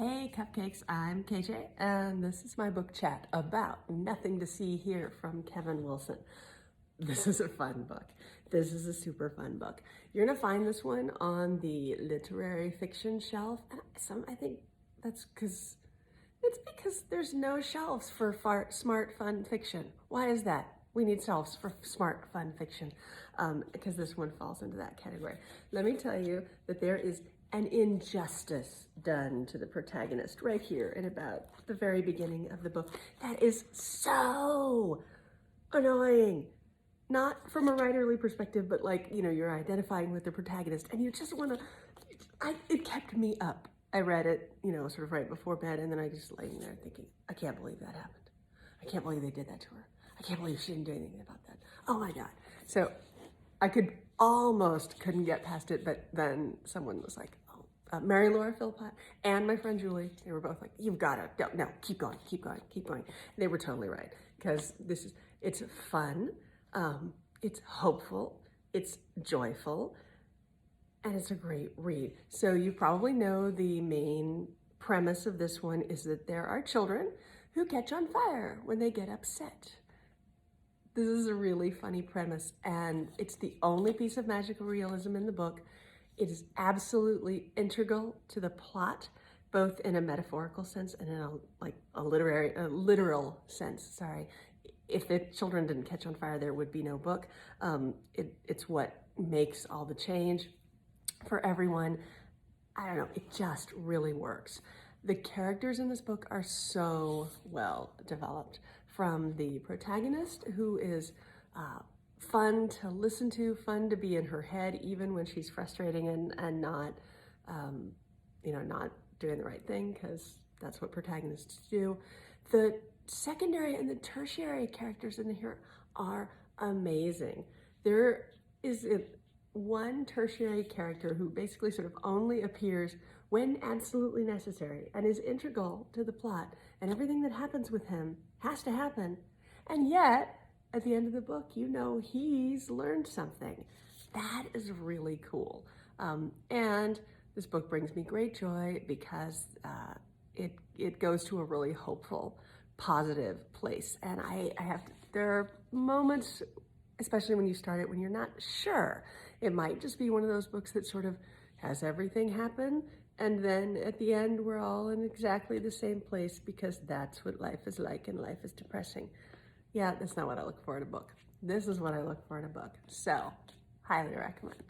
Hey Cupcakes, I'm KJ, and this is my book chat about Nothing to See Here from Kevin Wilson. This is a fun book. This is a super fun book. You're gonna find this one on the literary fiction shelf. And I think that's because there's no shelves for smart, fun fiction. Why is that? We need shelves for smart, fun fiction, because this one falls into that category. Let me tell you that there is an injustice done to the protagonist right here in about the very beginning of the book. That is so annoying. Not from a writerly perspective, but like, you're identifying with the protagonist and you just want to, it kept me up. I read it, sort of right before bed, and then I just laying there thinking, I can't believe that happened. I can't believe they did that to her. I can't believe she didn't do anything about that. Oh my God. So I couldn't get past it, but then someone was like, Mary Laura Philpott and my friend Julie, they were both like, you've got to, no, keep going, keep going, keep going. They were totally right, because it's fun, it's hopeful, it's joyful, and it's a great read. So you probably know the main premise of this one is that there are children who catch on fire when they get upset. This is a really funny premise, and it's the only piece of magical realism in the book. It is absolutely integral to the plot, both in a metaphorical sense and in a literal sense. Sorry. If the children didn't catch on fire, there would be no book. It's what makes all the change for everyone. I don't know, it just really works. The characters in this book are so well developed, from the protagonist, who is fun to listen to, fun to be in her head, even when she's frustrating and not, not doing the right thing, because that's what protagonists do. The secondary and the tertiary characters in here are amazing. There is one tertiary character who basically sort of only appears when absolutely necessary and is integral to the plot, and everything that happens with him has to happen. And yet, at the end of the book, he's learned something. That is really cool. And this book brings me great joy because it goes to a really hopeful, positive place. And there are moments, especially when you start it, when you're not sure. It might just be one of those books that sort of has everything happen, and then at the end, we're all in exactly the same place, because that's what life is like, and life is depressing. Yeah, that's not what I look for in a book. This is what I look for in a book. So, highly recommend.